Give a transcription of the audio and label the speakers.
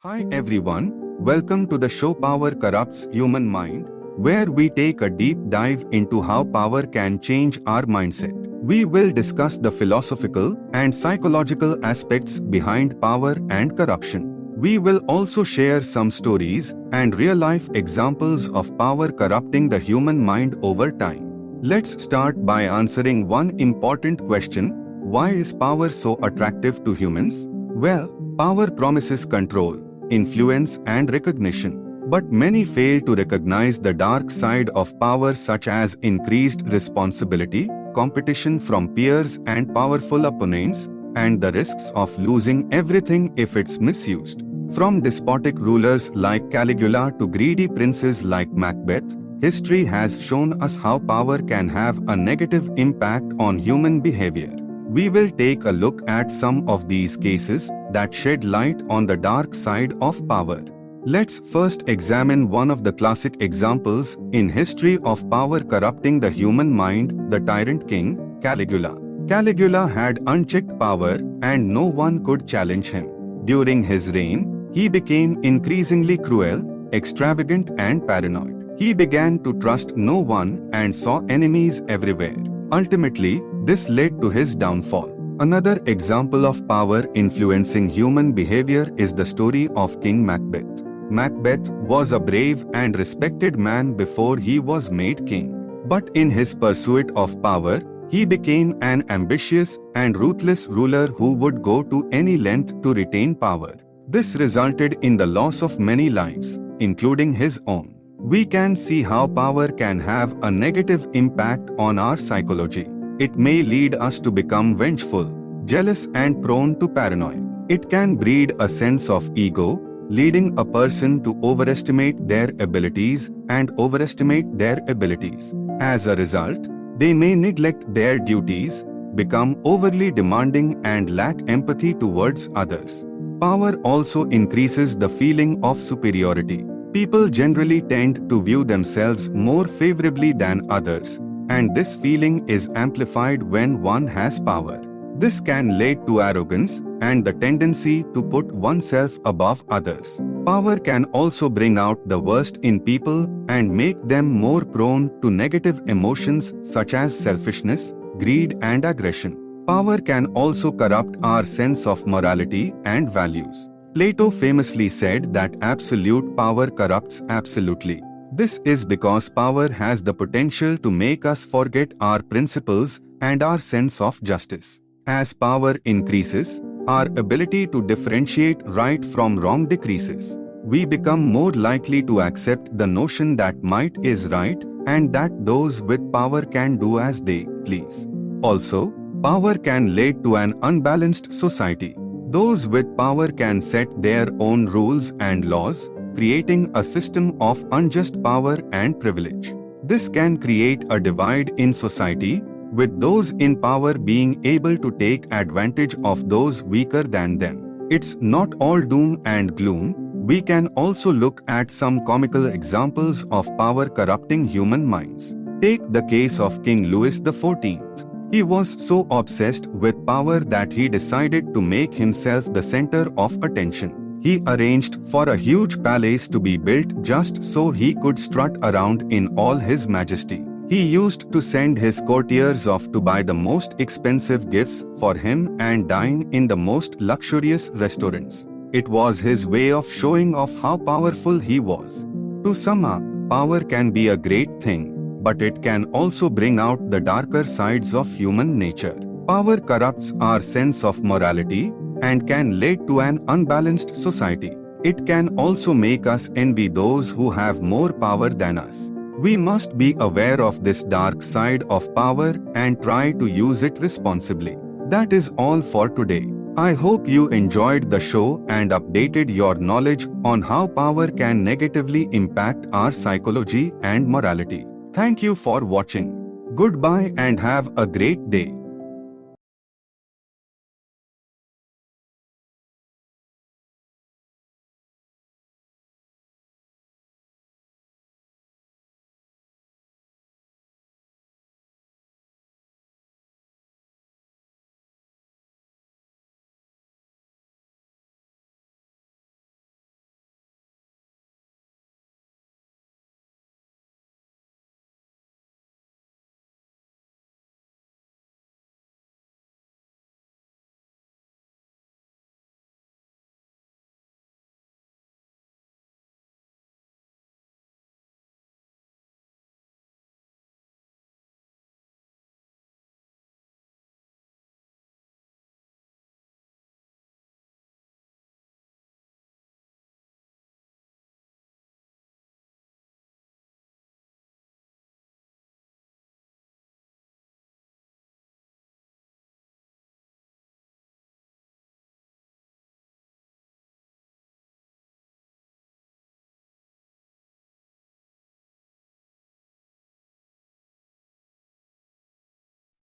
Speaker 1: Hi everyone, welcome to the show Power Corrupts Human Mind, where we take a deep dive into how power can change our mindset. We will discuss the philosophical and psychological aspects behind power and corruption. We will also share some stories and real-life examples of power corrupting the human mind over time. Let's start by answering one important question: why is power so attractive to humans? Well, power promises control, influence and recognition. But many fail to recognize the dark side of power, such as increased responsibility, competition from peers and powerful opponents, and the risks of losing everything if it's misused. From despotic rulers like Caligula to greedy princes like Macbeth, history has shown us how power can have a negative impact on human behavior. We will take a look at some of these cases that shed light on the dark side of power. Let's first examine one of the classic examples in history of power corrupting the human mind, the tyrant king, Caligula. Caligula had unchecked power and no one could challenge him. During his reign, he became increasingly cruel, extravagant and paranoid. He began to trust no one and saw enemies everywhere. Ultimately, this led to his downfall. Another example of power influencing human behavior is the story of King Macbeth. Macbeth was a brave and respected man before he was made king. But in his pursuit of power, he became an ambitious and ruthless ruler who would go to any length to retain power. This resulted in the loss of many lives, including his own. We can see how power can have a negative impact on our psychology. It may lead us to become vengeful, jealous and prone to paranoia. It can breed a sense of ego, leading a person to overestimate their abilities and overestimate their abilities. As a result, they may neglect their duties, become overly demanding and lack empathy towards others. Power also increases the feeling of superiority. People generally tend to view themselves more favorably than others, and this feeling is amplified when one has power. This can lead to arrogance and the tendency to put oneself above others. Power can also bring out the worst in people and make them more prone to negative emotions such as selfishness, greed and aggression. Power can also corrupt our sense of morality and values. Plato famously said that absolute power corrupts absolutely. This is because power has the potential to make us forget our principles and our sense of justice. As power increases, our ability to differentiate right from wrong decreases. We become more likely to accept the notion that might is right and that those with power can do as they please. Also, power can lead to an unbalanced society. Those with power can set their own rules and laws, creating a system of unjust power and privilege. This can create a divide in society, with those in power being able to take advantage of those weaker than them. It's not all doom and gloom. We can also look at some comical examples of power corrupting human minds. Take the case of King Louis XIV. He was so obsessed with power that he decided to make himself the center of attention. He arranged for a huge palace to be built just so he could strut around in all his majesty. He used to send his courtiers off to buy the most expensive gifts for him and dine in the most luxurious restaurants. It was his way of showing off how powerful he was. To sum up, power can be a great thing, but it can also bring out the darker sides of human nature. Power corrupts our sense of morality and can lead to an unbalanced society. It can also make us envy those who have more power than us. We must be aware of this dark side of power and try to use it responsibly. That is all for today. I hope you enjoyed the show and updated your knowledge on how power can negatively impact our psychology and morality. Thank you for watching. Goodbye and have a great day.